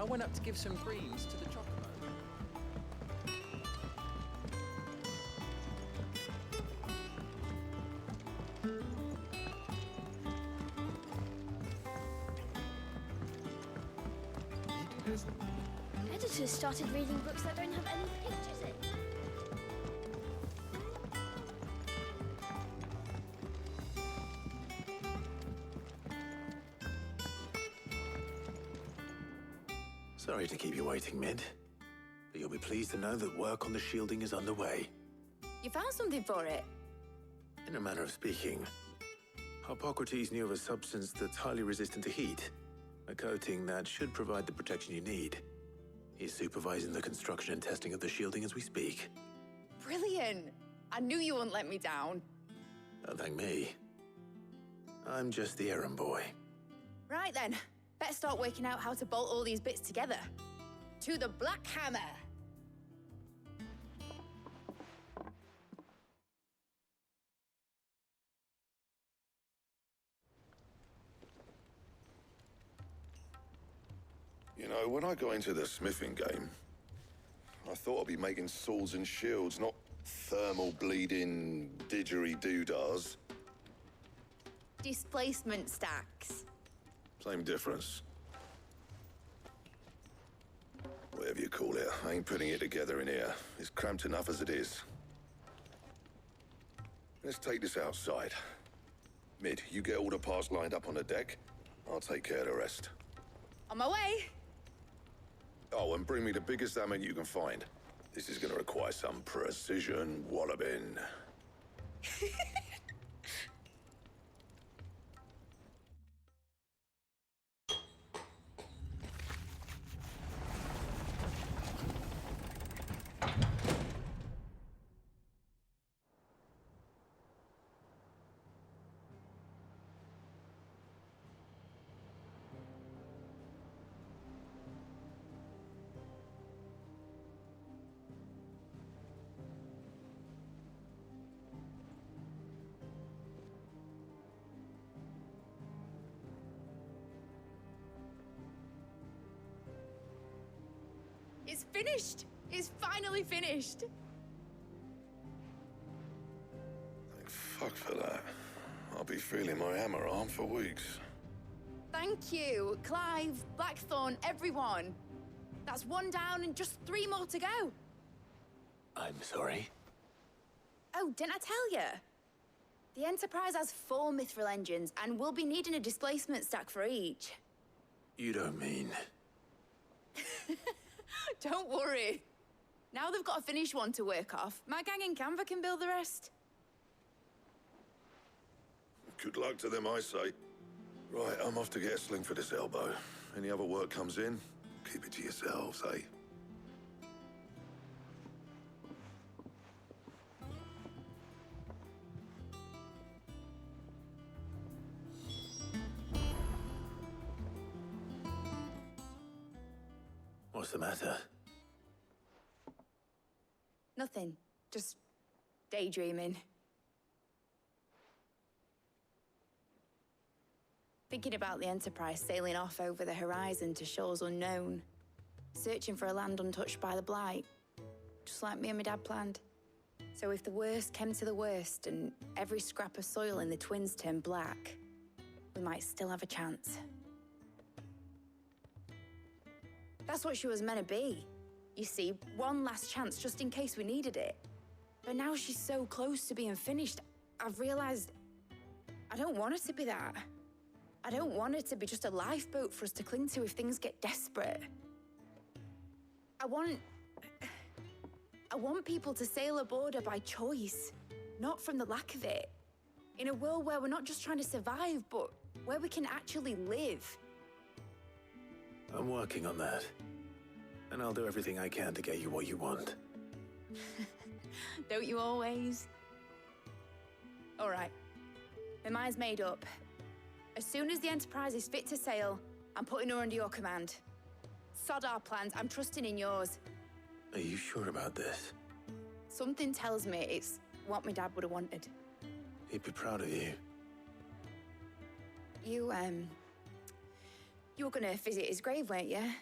I went up to give some greens to the chocobo. Editors started reading books that don't have any pictures in. Sorry to keep you waiting, Mid. But you'll be pleased to know that work on the shielding is underway. You found something for it? In a manner of speaking, Harpocrates knew of a substance that's highly resistant to heat. A coating that should provide the protection you need. He's supervising the construction and testing of the shielding as we speak. Brilliant! I knew you wouldn't let me down. Don't thank me. I'm just the errand boy. Right then, better start working out how to bolt all these bits together. To the Black Hammer! You know, when I got into the smithing game, I thought I'd be making swords and shields, not thermal bleeding didgeridoo-dahs. Displacement stacks. Same difference. Whatever you call it, I ain't putting it together in here. It's cramped enough as it is. Let's take this outside. Mid, you get all the parts lined up on the deck. I'll take care of the rest. On my way! Oh, and bring me the biggest hammer you can find. This is gonna require some precision walloping. It's finished! It's finally finished! Thank fuck for that. I'll be feeling my hammer arm for weeks. Thank you, Clive, Blackthorn, everyone. That's one down and just 3 more to go. I'm sorry. Oh, didn't I tell you? The Enterprise has 4 mithril engines, and we'll be needing a displacement stack for each. You don't mean... Don't worry. Now they've got a finished one to work off, my gang in Canva can build the rest. Good luck to them, I say. Right, I'm off to get a sling for this elbow. Any other work comes in, keep it to yourselves, eh? What's the matter? Nothing. Just daydreaming. Thinking about the Enterprise sailing off over the horizon to shores unknown. Searching for a land untouched by the Blight. Just like me and my dad planned. So if the worst came to the worst and every scrap of soil in the Twins turned black, we might still have a chance. That's what she was meant to be. You see, one last chance just in case we needed it. But now she's so close to being finished, I've realized I don't want her to be that. I don't want her to be just a lifeboat for us to cling to if things get desperate. I want people to sail aboard her by choice, not from the lack of it. In a world where we're not just trying to survive, but where we can actually live. I'm working on that. And I'll do everything I can to get you what you want. Don't you always? All right. My mind's made up. As soon as the Enterprise is fit to sail, I'm putting her under your command. Sod our plans, I'm trusting in yours. Are you sure about this? Something tells me it's what my dad would have wanted. He'd be proud of you. You were gonna visit his grave, weren't you?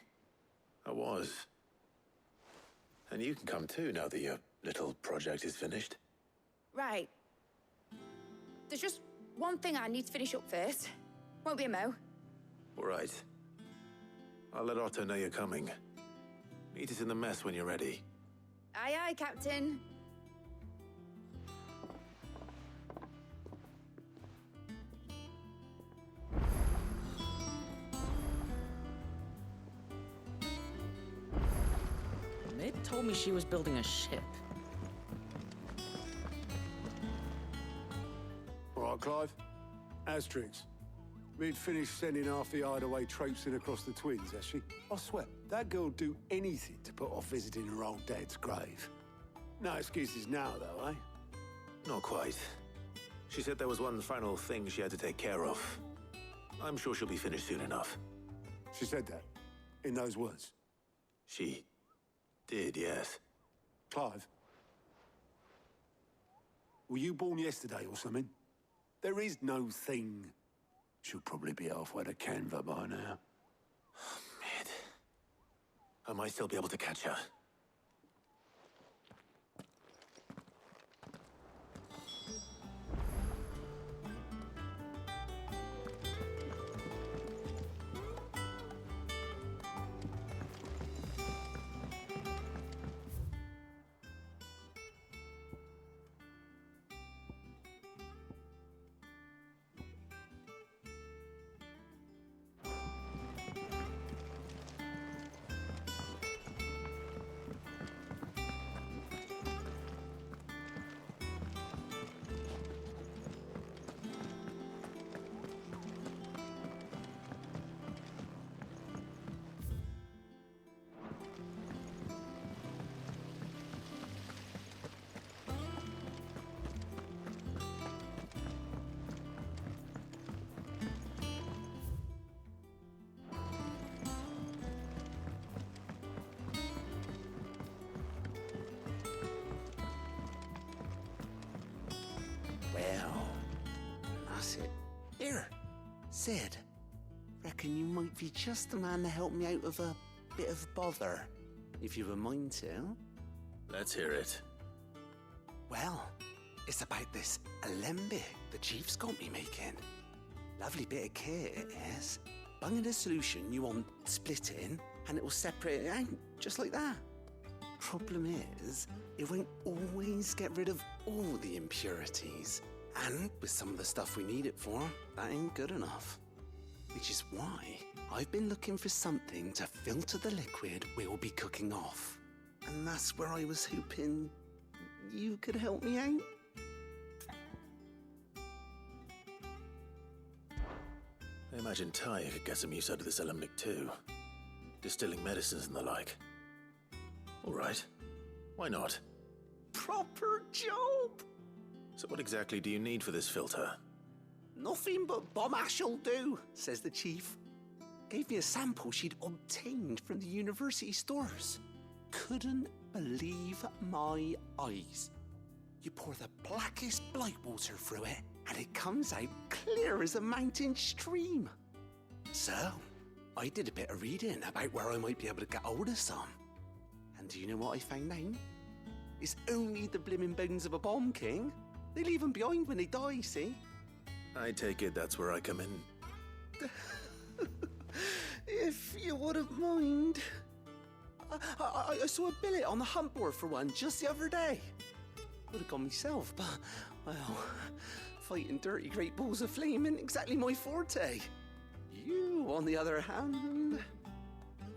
I was. And you can come too now that your little project is finished. Right. There's just one thing I need to finish up first. Won't be a mo. All right. I'll let Otto know you're coming. Meet us in the mess when you're ready. Aye, aye, Captain. Mid told me she was building a ship. All right, Clive. Asterix. We'd finished sending half the hideaway traipsing across the twins, has she? I swear, that girl'd do anything to put off visiting her old dad's grave. No excuses now, though, eh? Not quite. She said there was one final thing she had to take care of. I'm sure she'll be finished soon enough. She said that, in those words. She did, yes. Clive, were you born yesterday or something? There is no thing. She'll probably be halfway to Canva by now. Mid. I might still be able to catch her. Well, that's it. Here, Sid. Reckon you might be just the man to help me out of a bit of bother, if you've a mind to. Let's hear it. Well, it's about this alembic the chief's got me making. Lovely bit of kit it is. Bung in a solution you want splitting, and it will separate it out, just like that. Problem is, it won't always get rid of all the impurities. And with some of the stuff we need it for, that ain't good enough. Which is why I've been looking for something to filter the liquid we'll be cooking off. And that's where I was hoping you could help me out. I imagine Ty could get some use out of this alembic too. Distilling medicines and the like. All right. Why not? Proper job! So what exactly do you need for this filter? Nothing but bomb ash'll do, says the chief. Gave me a sample she'd obtained from the university stores. Couldn't believe my eyes. You pour the blackest blight water through it, and it comes out clear as a mountain stream. So, I did a bit of reading about where I might be able to get hold of some. And do you know what I found out? It's only the blimmin' bones of a bomb king. They leave them behind when they die, see? I take it that's where I come in. If you wouldn't mind. I saw a billet on the hunt board for one just the other day. Would have gone myself, but, well, fighting dirty great balls of flame isn't exactly my forte. You, on the other hand...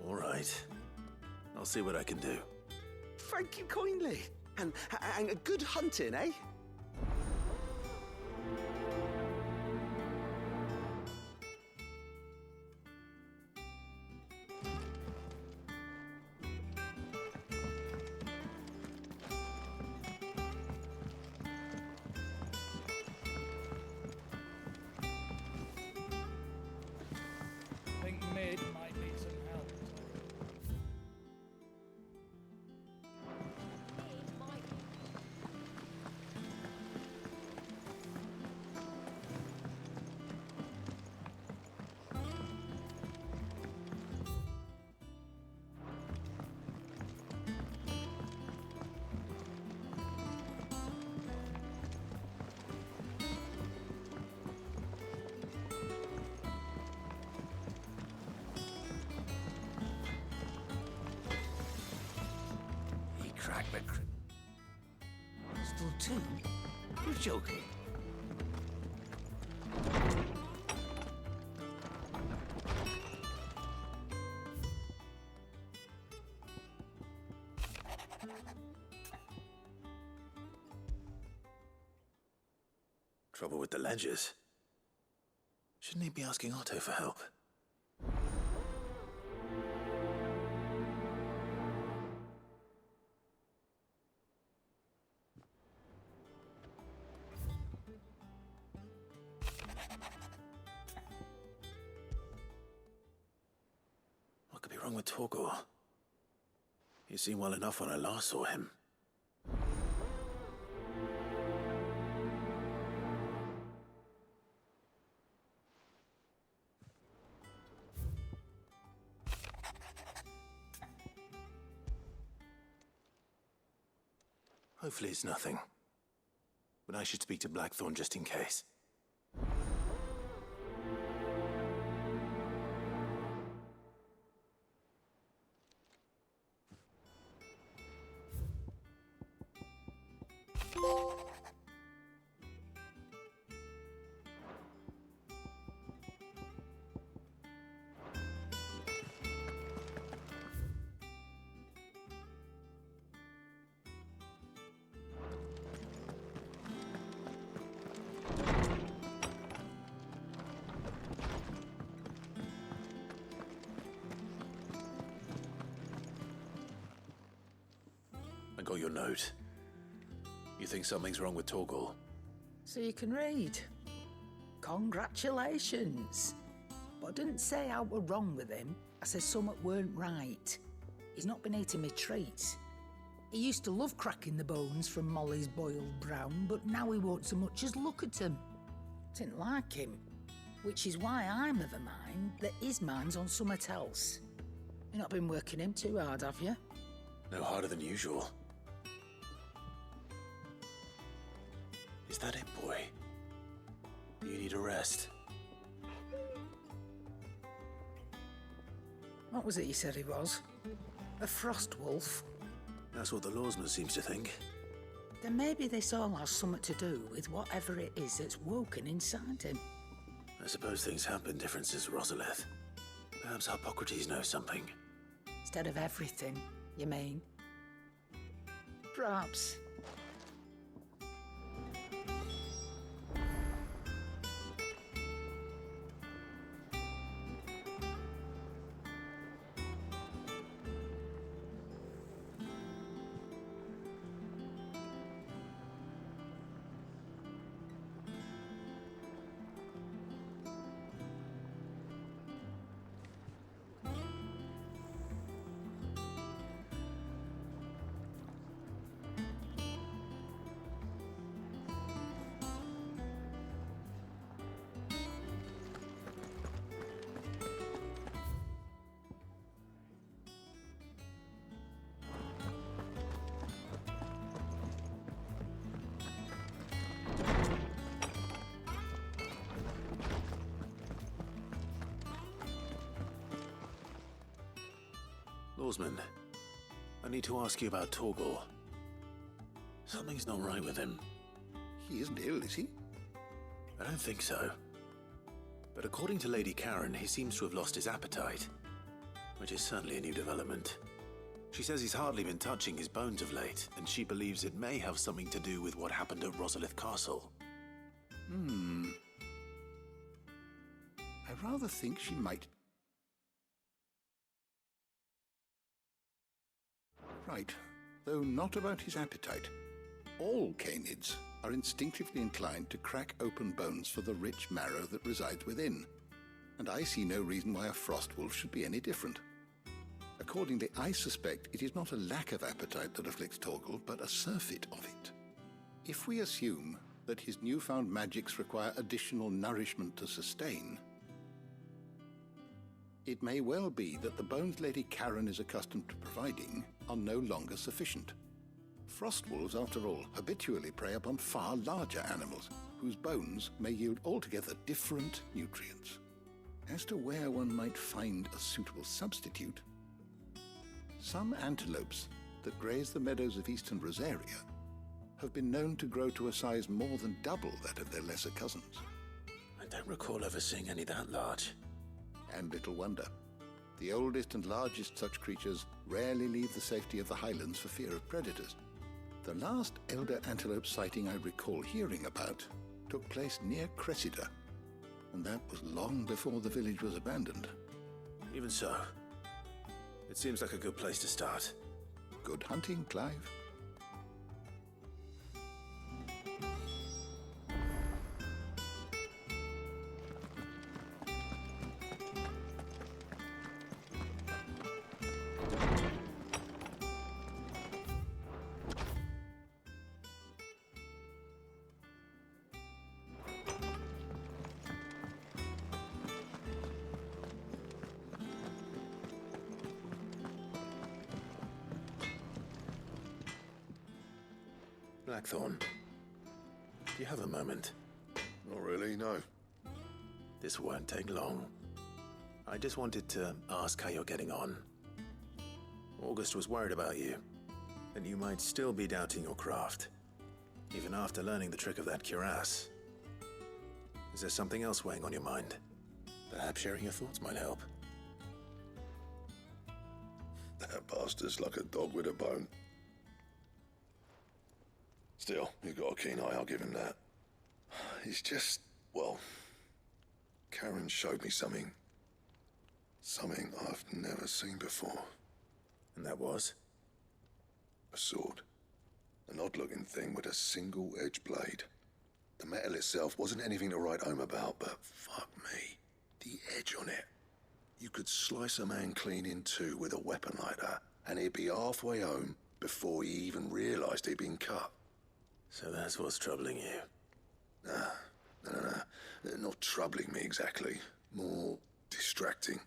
All right. I'll see what I can do. Thank you kindly. And good hunting, eh? I think Mid might need some help. bedroom. Still two? You're joking. Trouble with the ledgers. Shouldn't he be asking Otto for help? What could be wrong with Torgor? He seemed well enough when I last saw him. Hopefully it's nothing. But I should speak to Blackthorn just in case. I got your note. You think something's wrong with Torgor? So you can read. Congratulations. But I didn't say I were wrong with him. I said something weren't right. He's not been eating me treats. He used to love cracking the bones from Molly's boiled brown, but now he won't so much as look at them. Didn't like him. Which is why I'm of a mind that his mind's on something else. You've not been working him too hard, have you? No harder than usual. Is that it, boy? Do you need a rest? What was it you said he was? A frost wolf? That's what the lawsman seems to think. Then maybe this all has something to do with whatever it is that's woken inside him. I suppose things have been different since Rosalith. Perhaps Hippocrates knows something. Instead of everything, you mean? Perhaps. Lawsman, I need to ask you about Torgor. Something's not right with him. He isn't ill, is he? I don't think so. But according to Lady Karen, he seems to have lost his appetite, which is certainly a new development. She says he's hardly been touching his bones of late, and she believes it may have something to do with what happened at Rosalith Castle. I rather think she might. Right, though not about his appetite. All canids are instinctively inclined to crack open bones for the rich marrow that resides within, and I see no reason why a frost wolf should be any different. Accordingly, I suspect it is not a lack of appetite that afflicts Torgor, but a surfeit of it. If we assume that his newfound magics require additional nourishment to sustain, it may well be that the bones Lady Karen is accustomed to providing are no longer sufficient. Frost wolves, after all, habitually prey upon far larger animals, whose bones may yield altogether different nutrients. As to where one might find a suitable substitute, some antelopes that graze the meadows of eastern Rosaria have been known to grow to a size more than double that of their lesser cousins. I don't recall ever seeing any that large. And little wonder. The oldest and largest such creatures rarely leave the safety of the highlands for fear of predators. The last elder antelope sighting I recall hearing about took place near Cressida, and that was long before the village was abandoned. Even so, it seems like a good place to start. Good hunting, Clive. Blackthorn, do you have a moment? Not really, no. This won't take long. I just wanted to ask how you're getting on. August was worried about you, that you might still be doubting your craft, even after learning the trick of that cuirass. Is there something else weighing on your mind? Perhaps sharing your thoughts might help. That bastard's like a dog with a bone. Still, you've got a keen eye, I'll give him that. He's just, well, Karen showed me something. Something I've never seen before. And that was? A sword. An odd-looking thing with a single-edged blade. The metal itself wasn't anything to write home about, but fuck me, the edge on it. You could slice a man clean in two with a weapon like that, and he'd be halfway home before he even realised he'd been cut. So that's what's troubling you? No. Not troubling me exactly. More distracting.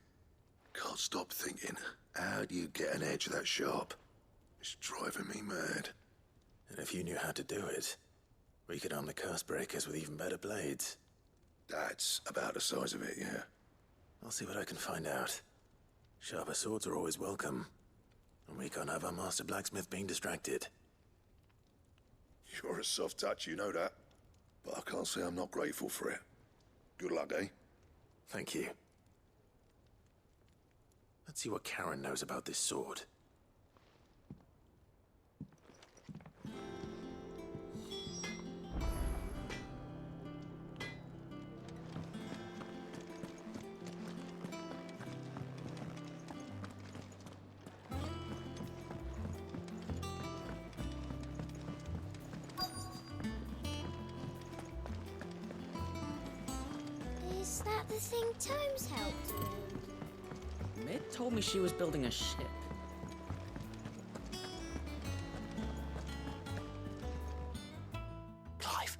Can't stop thinking, how do you get an edge that sharp? It's driving me mad. And if you knew how to do it, we could arm the curse breakers with even better blades. That's about the size of it, yeah. I'll see what I can find out. Sharper swords are always welcome. And we can't have our master blacksmith being distracted. You're a soft touch, you know that. But I can't say I'm not grateful for it. Good luck, eh? Thank you. Let's see what Karen knows about this sword. Is that the thing Tomes helped with? Mid told me she was building a ship. Clive,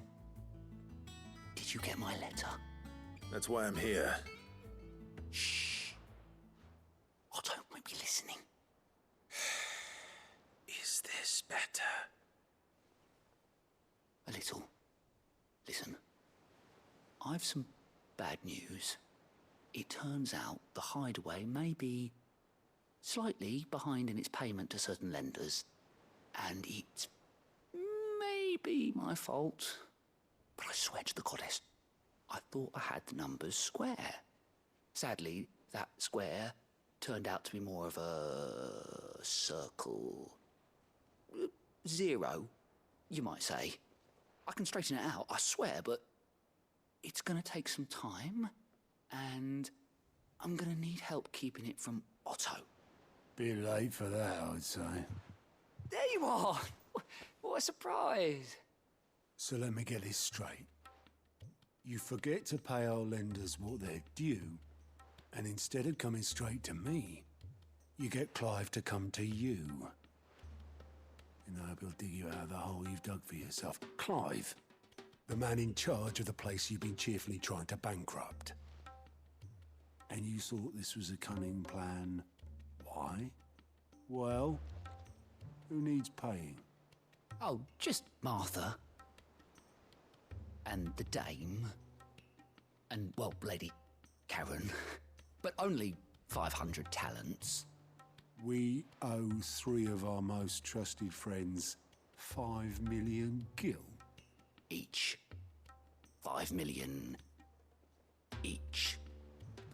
did you get my letter? That's why I'm here. Shh. Otto won't be listening. Is this better? A little. Listen, I've some bad news. It turns out the Hideaway may be slightly behind in its payment to certain lenders, and it may be my fault. But I swear to the goddess, I thought I had the numbers square. Sadly, that square turned out to be more of a circle. Zero, you might say. I can straighten it out, I swear, but it's gonna take some time, and I'm gonna need help keeping it from Otto. Bit late for that, I'd say. There you are! What a surprise! So let me get this straight. You forget to pay our lenders what they're due, and instead of coming straight to me, you get Clive to come to you. And I will dig you out of the hole you've dug for yourself. Clive, the man in charge of the place you've been cheerfully trying to bankrupt. And you thought this was a cunning plan. Why? Well, who needs paying? Oh, just Martha. And the dame. And, well, Lady Karen. But only 500 talents. We owe 3 of our most trusted friends 5 million gil. Each. 5 million each.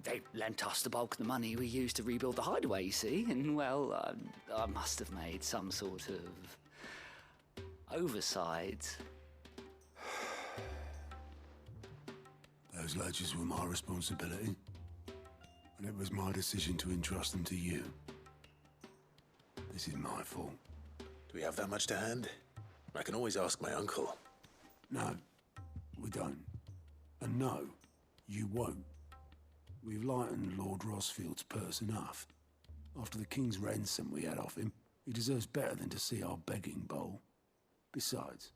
They lent us the bulk of the money we used to rebuild the hideaway, you see, and, well, I must have made some sort of oversight. Those ledgers were my responsibility, and it was my decision to entrust them to you. This is my fault. Do we have that much to hand? I can always ask my uncle. No, we don't. And no, you won't. We've lightened Lord Rosfield's purse enough. After the king's ransom we had off him, he deserves better than to see our begging bowl. Besides,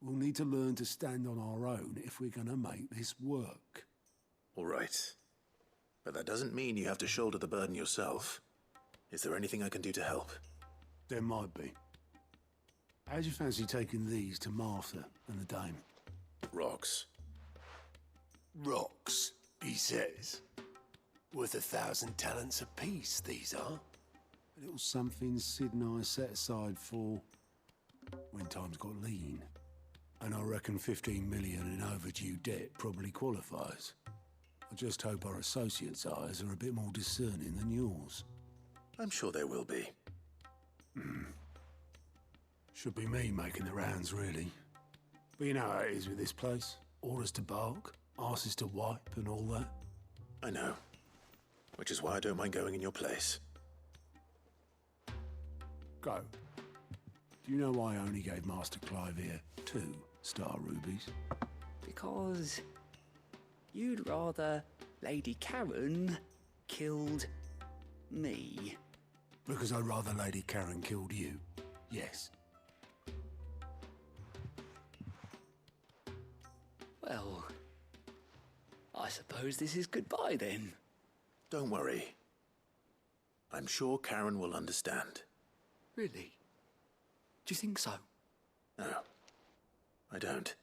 we'll need to learn to stand on our own if we're gonna make this work. All right. But that doesn't mean you have to shoulder the burden yourself. Is there anything I can do to help? There might be. How'd you fancy taking these to Martha and the dame? Rocks. Rocks, he says. Worth 1,000 talents apiece, these are. A little something Sid and I set aside for when times got lean. And I reckon 15 million in overdue debt probably qualifies. I just hope our associates' eyes are a bit more discerning than yours. I'm sure there will be. Should be me making the rounds, really. But you know how it is with this place. Orders to bark, arses to wipe, and all that. I know. Which is why I don't mind going in your place. Go. Do you know why I only gave Master Clive here 2 star rubies? Because you'd rather Lady Karen killed me. Because I'd rather Lady Karen killed you. Yes. Well, I suppose this is goodbye then. Don't worry. I'm sure Karen will understand. Really? Do you think so? No, I don't.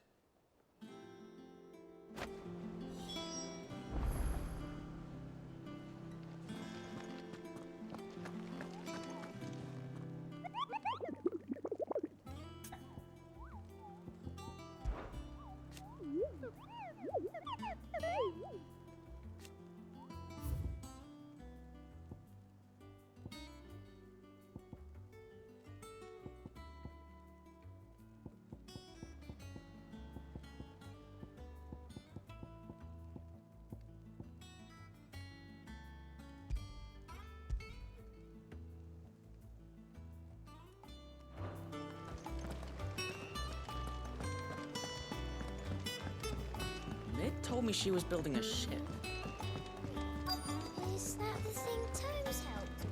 Mid told me she was building a ship. Is that the thing Tomes helped?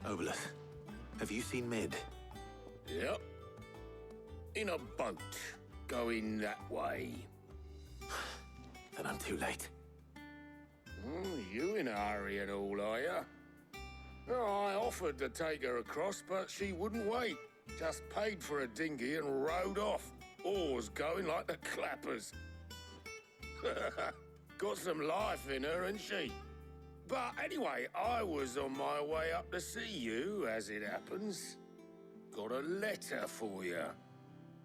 Oboleth, have you seen Mid? Yep. In a boat, going that way. Then I'm too late. You in a hurry and all, are you? Oh, I offered to take her across, but she wouldn't wait. Just paid for a dinghy and rowed off. Oars going like the clappers. Got some life in her, ain't she? But anyway, I was on my way up to see you, as it happens. Got a letter for you.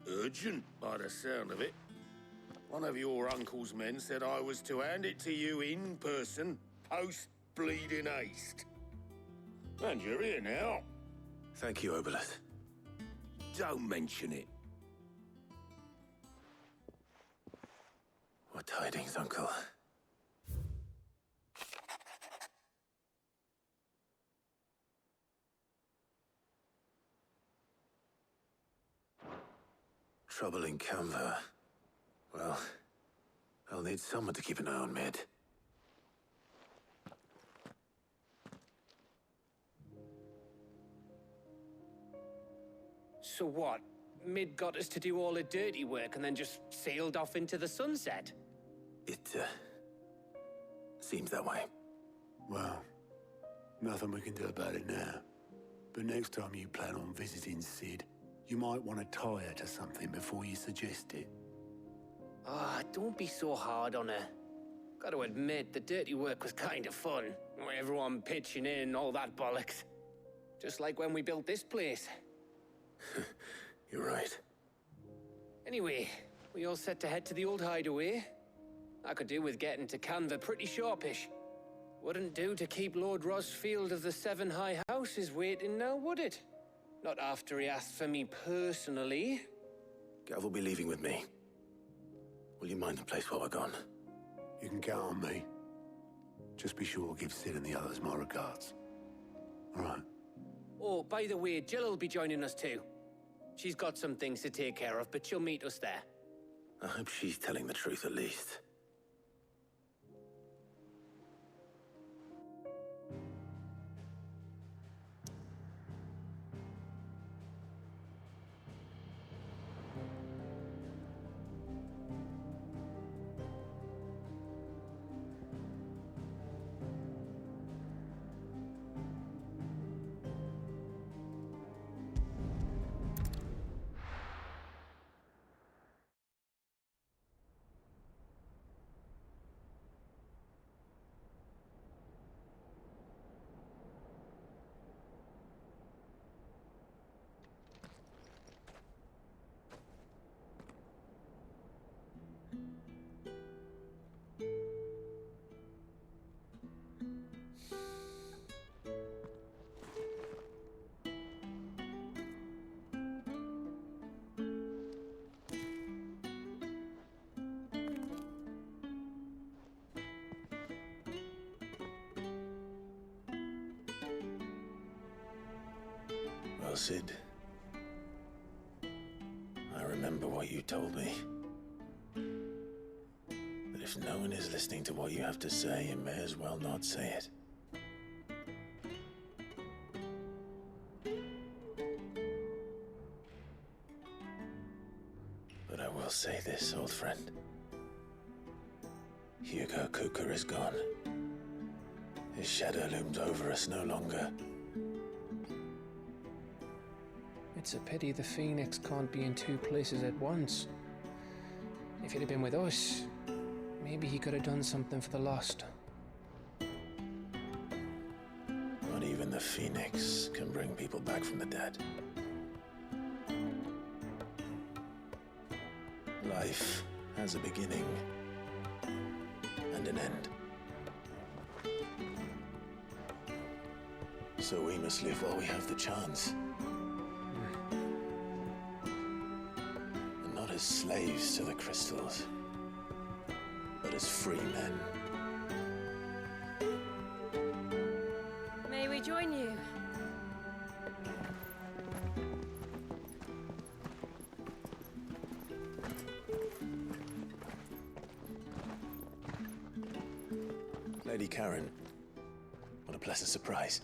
Urgent, by the sound of it. One of your uncle's men said I was to hand it to you in person, post-bleeding haste. And you're here now. Thank you, Oboleth. Don't mention it. What tidings, Uncle? Trouble in Canva. Well, I'll need someone to keep an eye on Mid. So what? Mid got us to do all the dirty work and then just sailed off into the sunset? It, seems that way. Well, nothing we can do about it now. But next time you plan on visiting Sid, you might want to tie her to something before you suggest it. Ah, don't be so hard on her. Got to admit, the dirty work was kind of fun. Everyone pitching in, all that bollocks. Just like when we built this place. You're right. Anyway, we all set to head to the old hideaway. I could do with getting to Canva pretty sharpish. Wouldn't do to keep Lord Rosfield of the Seven High Houses waiting now, would it? Not after he asked for me personally. Gav will be leaving with me. Will you mind the place while we're gone? You can count on me. Just be sure to give Sid and the others my regards. All right. Oh, by the way, Jill will be joining us too. She's got some things to take care of, but she'll meet us there. I hope she's telling the truth at least. Well, Sid, I remember what you told me. That if no one is listening to what you have to say, you may as well not say it. But I will say this, old friend. Hugo Kuka is gone. His shadow looms over us no longer. It's a pity the Phoenix can't be in two places at once. If he'd have been with us, maybe he could have done something for the lost. Not even the Phoenix can bring people back from the dead. Life has a beginning and an end. So we must live while we have the chance. And not as slaves to the crystals, but as free men. May we join you? Lady Karen, what a pleasant surprise.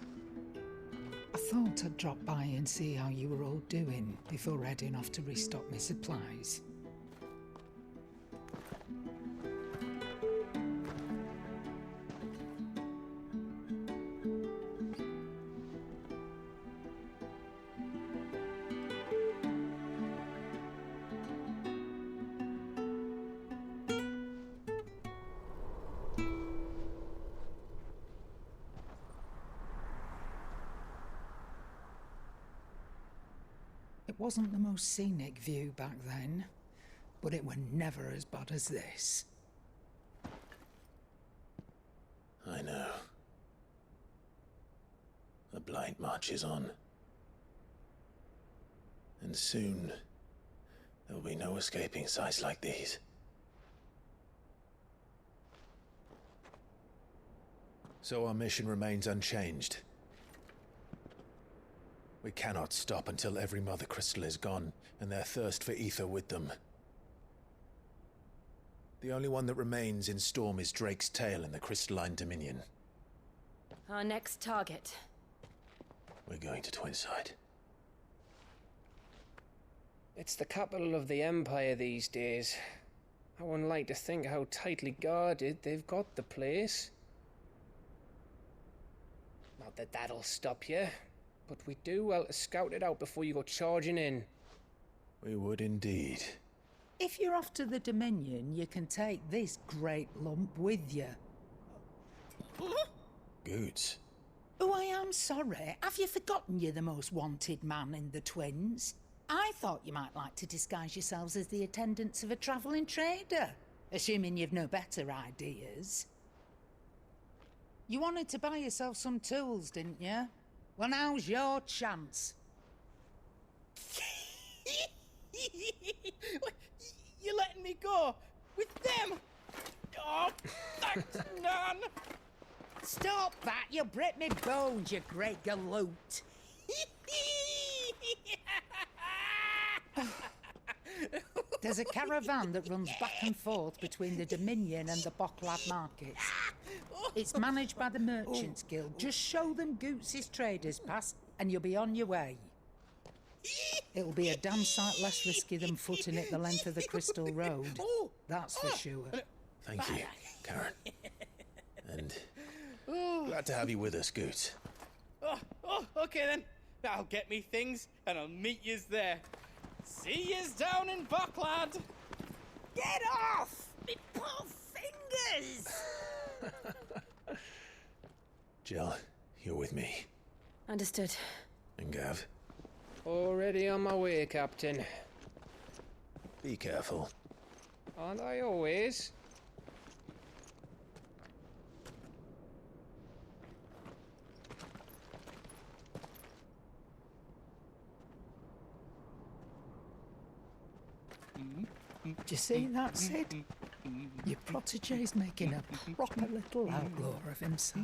I thought I'd drop by and see how you were all doing before heading off to restock my supplies. It wasn't the most scenic view back then, but it were never as bad as this. I know. The Blight marches on. And soon, there will be no escaping sights like these. So our mission remains unchanged. We cannot stop until every Mother Crystal is gone, and their thirst for ether with them. The only one that remains in Storm is Drake's Tail in the Crystalline Dominion. Our next target. We're going to Twinside. It's the capital of the Empire these days. I wouldn't like to think how tightly guarded they've got the place. Not that that'll stop you, but we do well to scout it out before you go charging in. We would indeed. If you're off to the Dominion, you can take this great lump with you. Goots. Oh, I am sorry. Have you forgotten you're the most wanted man in the Twins? I thought you might like to disguise yourselves as the attendants of a travelling trader, assuming you've no better ideas. You wanted to buy yourself some tools, didn't you? Well, now's your chance. You're letting me go with them? Oh, thanks, Nan. Stop that! You'll break me bones, you great galoot. There's a caravan that runs back and forth between the Dominion and the Bocklad markets. It's managed by the Merchants Guild. Just show them Goots' traders pass and you'll be on your way. It'll be a damn sight less risky than footing it the length of the Crystal Road. That's for sure. Thank you, Karen. And glad to have you with us, Goots. Okay then. I'll get me things and I'll meet yous there. See yous down in Bocklad. Get off! Me poor fingers! Jill, you're with me. Understood. And Gav, Already on my way, Captain. be careful. Aren't I always? Do you see that, Sid? Your protege's making a proper little outlaw of himself.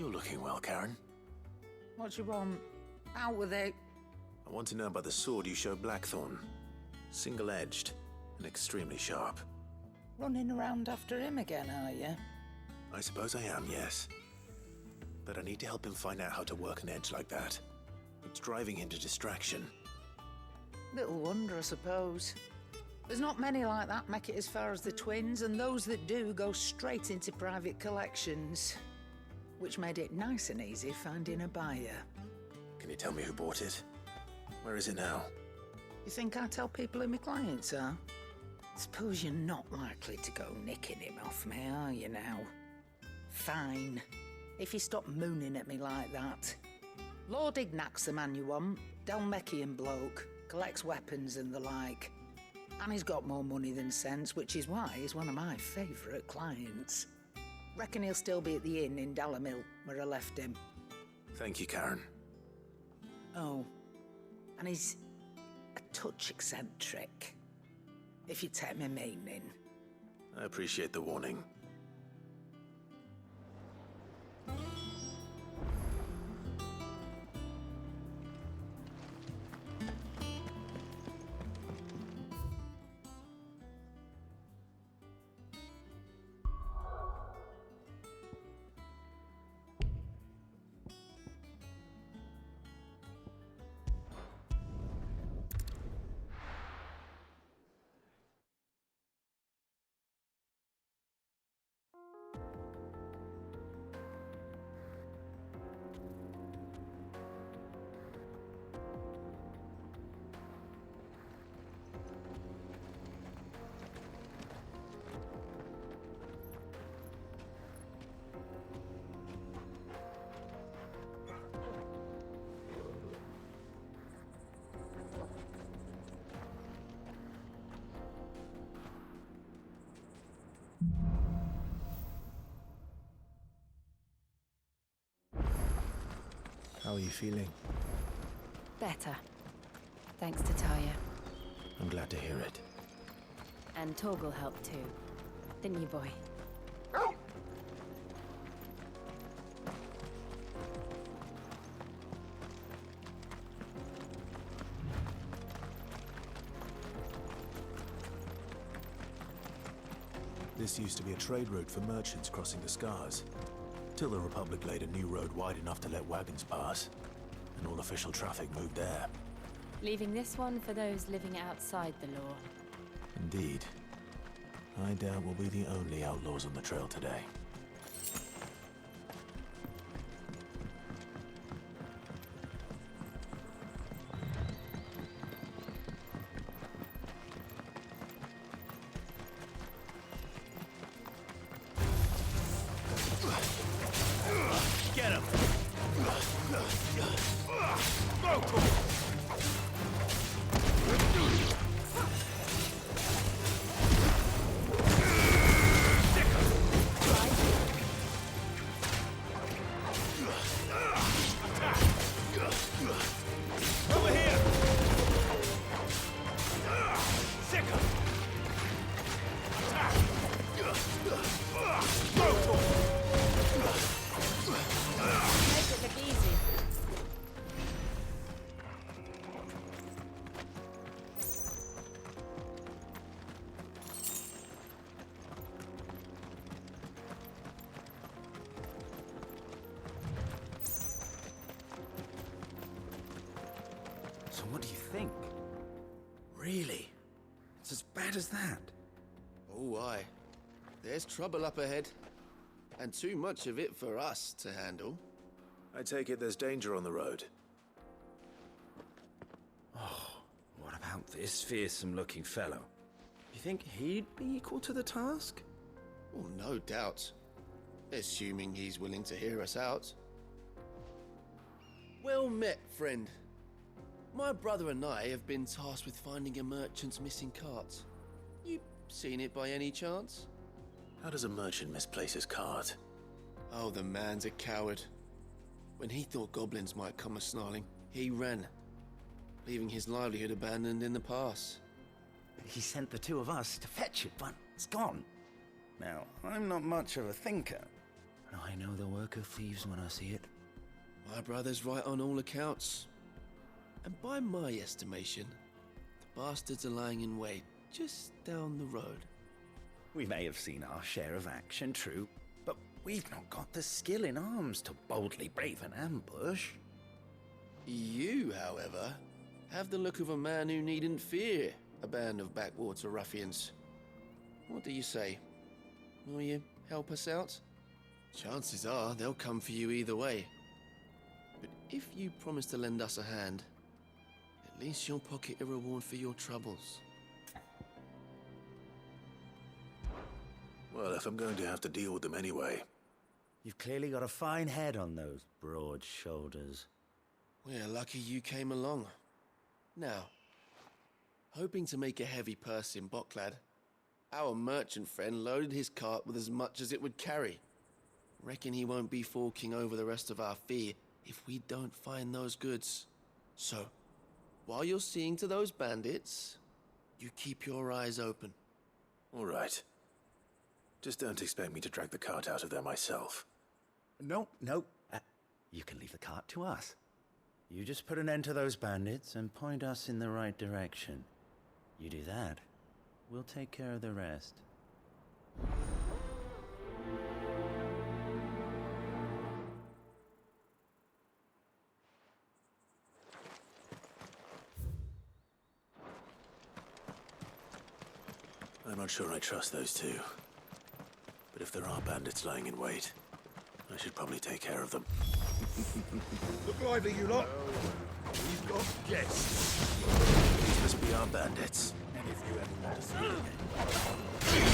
You're looking well, Karen. What do you want? Out with it. I want to know about the sword you showed Blackthorn. Single-edged and extremely sharp. Running around after him again, are you? I suppose I am, yes. But I need to help him find out how to work an edge like that. It's driving him to distraction. Little wonder, I suppose. There's not many like that make it as far as the Twins, and those that do go straight into private collections. Which made it nice and easy finding a buyer. Can you tell me who bought it? Where is it now? You think I tell people who my clients are? Suppose you're not likely to go nicking him off me, are you now? Fine. If you stop mooning at me like that. Lord Ignac's the man you want. Dalmekian bloke. Collects weapons and the like. And he's got more money than sense, which is why he's one of my favourite clients. Reckon he'll still be at the inn in Dalamil, where I left him. Thank you, Karen. Oh, and he's a touch eccentric, if you take my meaning. I appreciate the warning. How are you feeling? Better. Thanks to Taya. I'm glad to hear it. And Torgal helped too. Didn't you, boy? This used to be a trade route for merchants crossing the Scars, till the Republic laid a new road wide enough to let wagons pass, and all official traffic moved there. Leaving this one for those living outside the law. Indeed. I doubt we'll be the only outlaws on the trail today. Get him! Over here! Sick him! Attack! Make it look easy. So what do you think? Really? It's as bad as that? Oh, aye. There's trouble up ahead. And too much of it for us to handle. I take it there's danger on the road. What about this fearsome-looking fellow? You think he'd be equal to the task? Well, no doubt. Assuming he's willing to hear us out. Well met, friend. My brother and I have been tasked with finding a merchant's missing cart. You seen it by any chance? How does a merchant misplace his cart? Oh, the man's a coward. When he thought goblins might come a-snarling, he ran, leaving his livelihood abandoned in the pass. He sent the two of us to fetch it, but it's gone. Now, I'm not much of a thinker, but I know the work of thieves when I see it. My brother's right on all accounts. And by my estimation, the bastards are lying in wait just down the road. We may have seen our share of action, true, but we've not got the skill in arms to boldly brave an ambush. You, however, have the look of a man who needn't fear a band of backwater ruffians. What do you say? Will you help us out? Chances are they'll come for you either way. But if you promise to lend us a hand, at least you'll pocket a reward for your troubles. Well, if I'm going to have to deal with them anyway. You've clearly got a fine head on those broad shoulders. We're lucky you came along. Now, hoping to make a heavy purse in Boklad, our merchant friend loaded his cart with as much as it would carry. Reckon he won't be forking over the rest of our fee if we don't find those goods. So, while you're seeing to those bandits, you keep your eyes open. All right. Just don't expect me to drag the cart out of there myself. No. You can leave the cart to us. You just put an end to those bandits and point us in the right direction. You do that, we'll take care of the rest. I'm not sure I trust those two. But if there are bandits lying in wait, I should probably take care of them. Look lively, you lot. We've got guests. These must be our bandits. And if you ever want to see them again.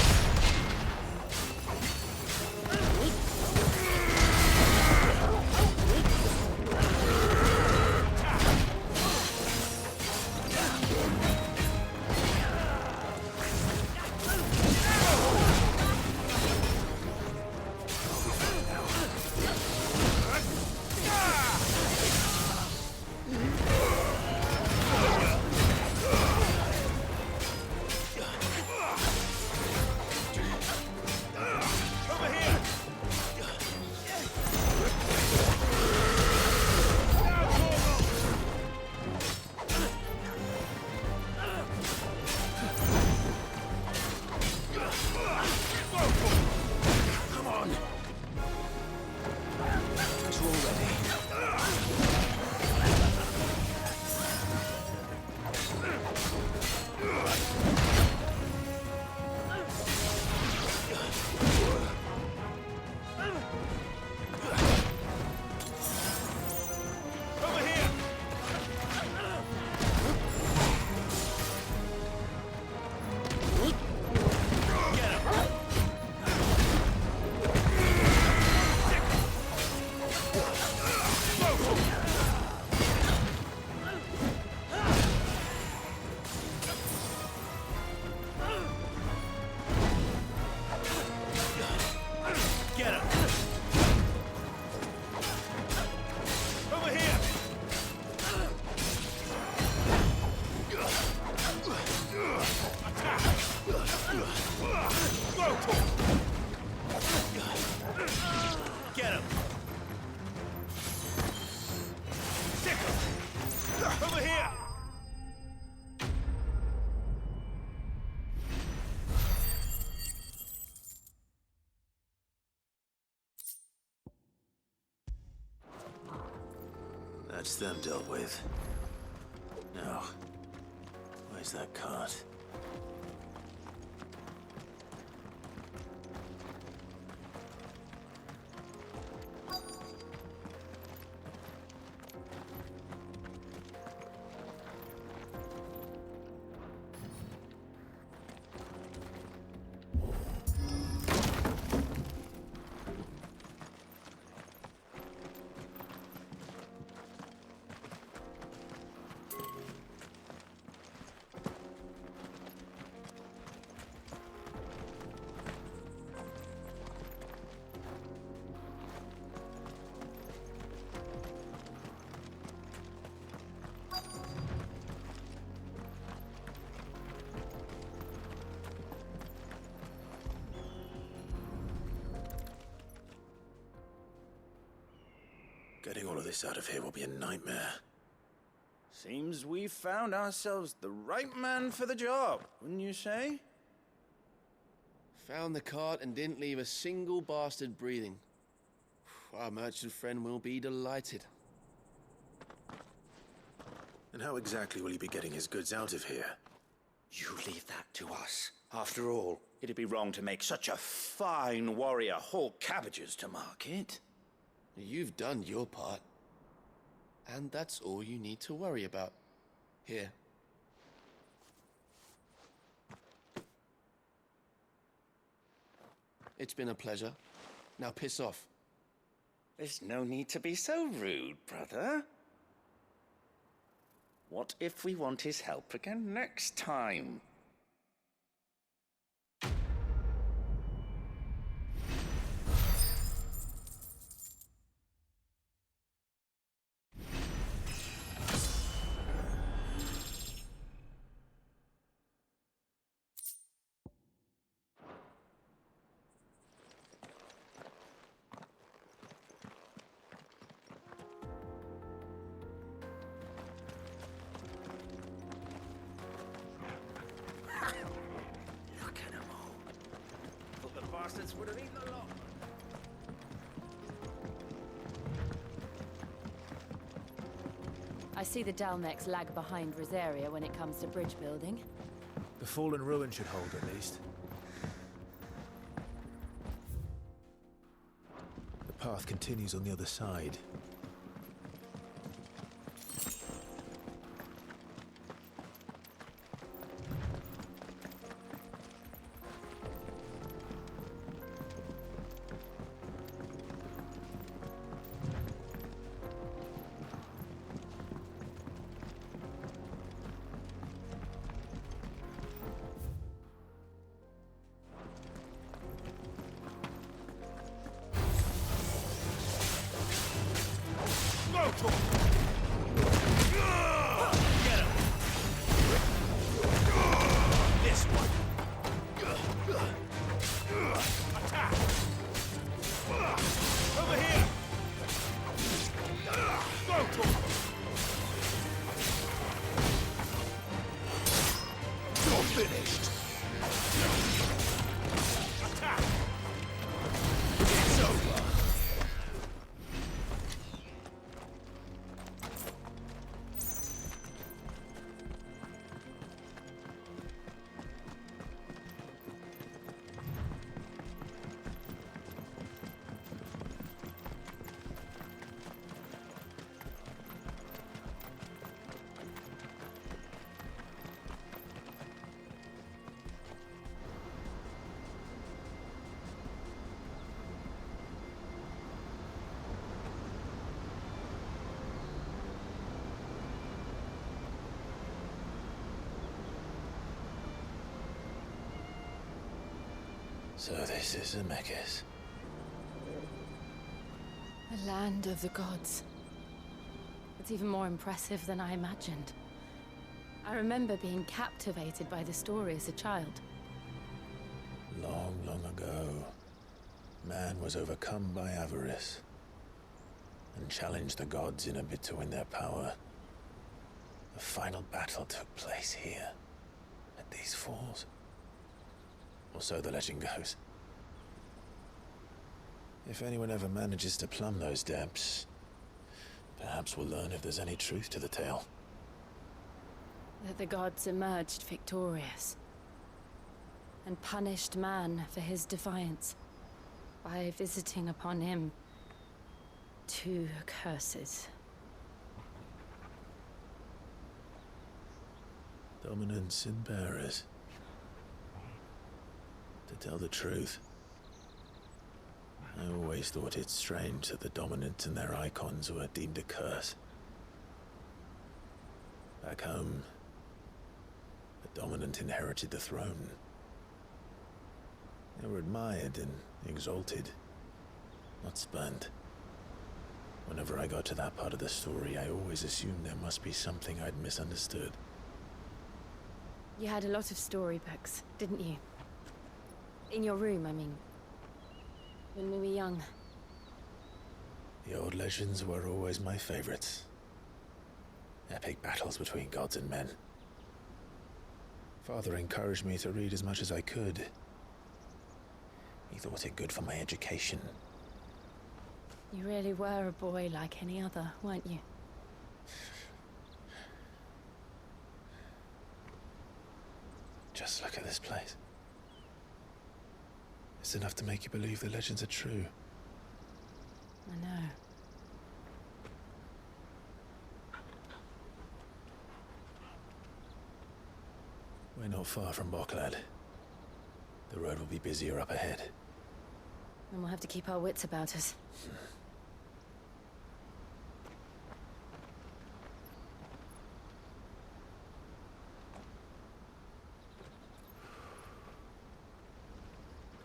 That's them dealt with. Now, where's that cart? Getting all of this out of here will be a nightmare. Seems we found ourselves the right man for the job, wouldn't you say? Found the cart and didn't leave a single bastard breathing. Our merchant friend will be delighted. And how exactly will he be getting his goods out of here? You leave that to us. After all, it'd be wrong to make such a fine warrior haul cabbages to market. You've done your part. And that's all you need to worry about. Here. It's been a pleasure. Now piss off. There's no need to be so rude, brother. What if we want his help again next time? Would have eaten a lot. I see the Dalmex lag behind Rosaria when it comes to bridge building. The fallen ruin should hold, at least. The path continues on the other side. So this is Zemeckis. The land of the gods. It's even more impressive than I imagined. I remember being captivated by the story as a child. Long, long ago, man was overcome by avarice and challenged the gods in a bid to win their power. The final battle took place here, at these falls. Or so the legend goes. If anyone ever manages to plumb those depths, Perhaps we'll learn if there's any truth to the tale. That the gods emerged victorious and punished man for his defiance by visiting upon him 2 curses. Dominants and bearers. To tell the truth, I always thought it strange that the dominant and their icons were deemed a curse. Back home, the dominant inherited the throne. They were admired and exalted, not spurned. Whenever I got to that part of the story, I always assumed there must be something I'd misunderstood. You had a lot of storybooks, didn't you? In your room, I mean. When we were young. The old legends were always my favorites. Epic battles between gods and men. Father encouraged me to read as much as I could. He thought it good for my education. You really were a boy like any other, weren't you? Just look at this place. It's enough to make you believe the legends are true. I know. We're not far from Boklad. The road will be busier up ahead. And we'll have to keep our wits about us.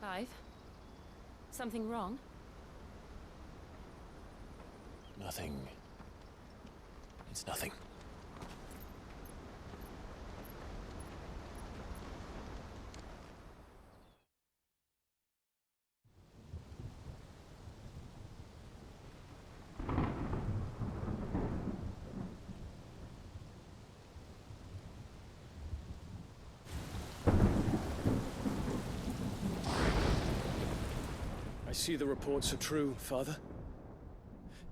Clive? Something wrong? Nothing. It's nothing. I see the reports are true, Father.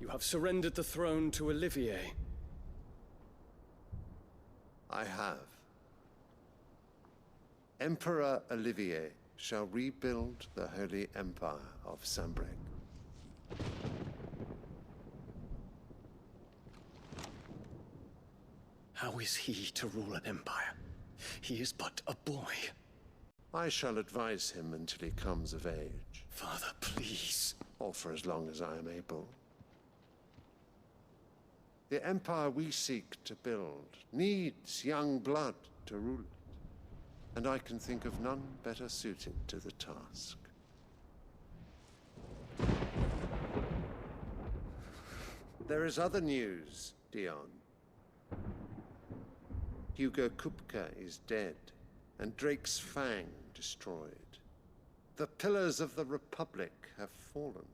You have surrendered the throne to Olivier. I have. Emperor Olivier shall rebuild the Holy Empire of Sanbreque. How is he to rule an empire? He is but a boy. I shall advise him until he comes of age. Father, please. Or for as long as I am able. The empire we seek to build needs young blood to rule it, and I can think of none better suited to the task. There is other news, Dion. Hugo Kupka is dead, and Drake's Fang destroyed. The pillars of the Republic have fallen.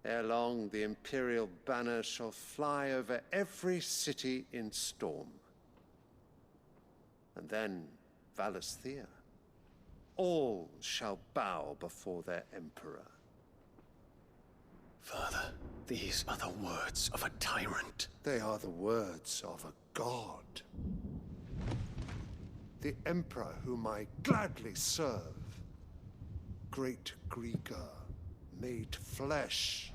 Ere long, the Imperial banner shall fly over every city in Storm. And then Valisthea. All shall bow before their Emperor. Father, these are the words of a tyrant. They are the words of a god. The Emperor whom I gladly serve. Great Greagor, made flesh.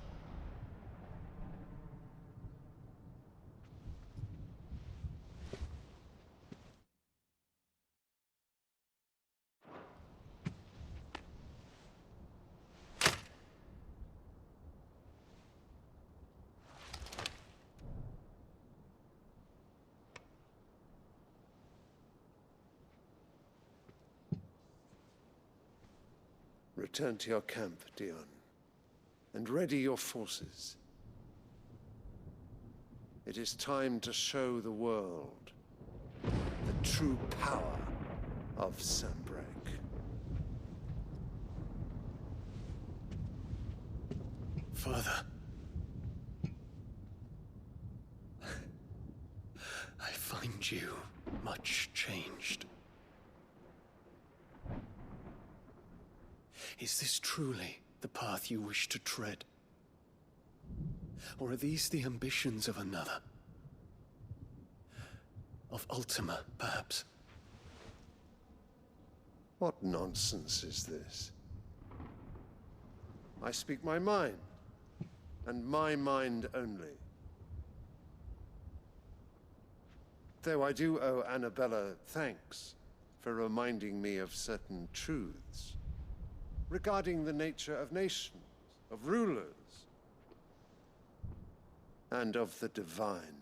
Return to your camp, Dion, and ready your forces. It is time to show the world the true power of Sanbreque. Father. I find you much changed. Is this truly the path you wish to tread? Or are these the ambitions of another? Of Ultima, perhaps? What nonsense is this? I speak my mind, and my mind only. Though I do owe Annabella thanks for reminding me of certain truths regarding the nature of nations, of rulers, and of the divine.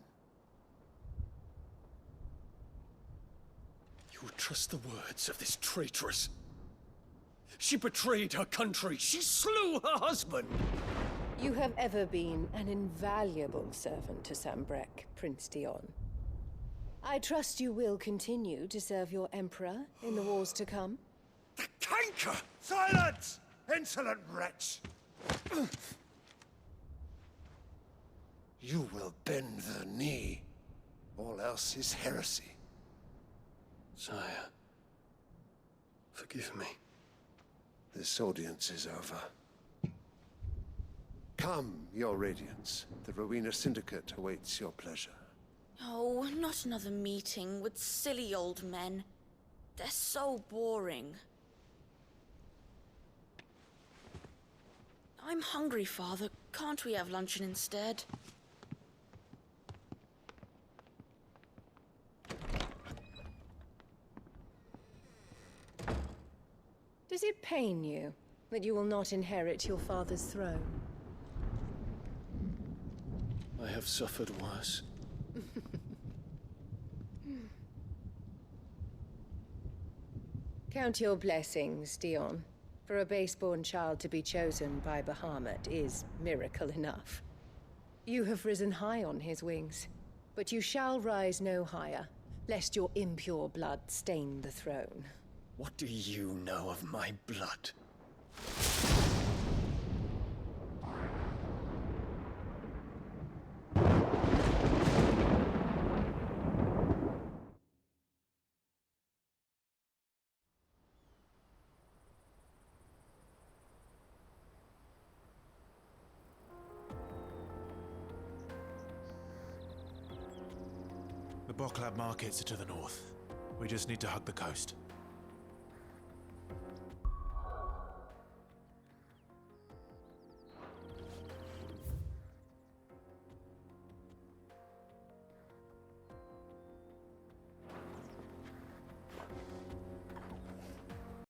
You would trust the words of this traitress? She betrayed her country. She slew her husband. You have ever been an invaluable servant to Sambrek, Prince Dion. I trust you will continue to serve your Emperor in the wars to come. The canker! Silence! Insolent wretch! You will bend the knee. All else is heresy. Sire, forgive me. This audience is over. Come, your Radiance. The Rowena Syndicate awaits your pleasure. Oh, not another meeting with silly old men. They're so boring. I'm hungry, Father. Can't we have luncheon instead? Does it pain you that you will not inherit your father's throne? I have suffered worse. Count your blessings, Dion. For a base-born child to be chosen by Bahamut is miracle enough. You have risen high on his wings, but you shall rise no higher, lest your impure blood stain the throne. What do you know of my blood? The Boklab markets are to the north. We just need to hug the coast.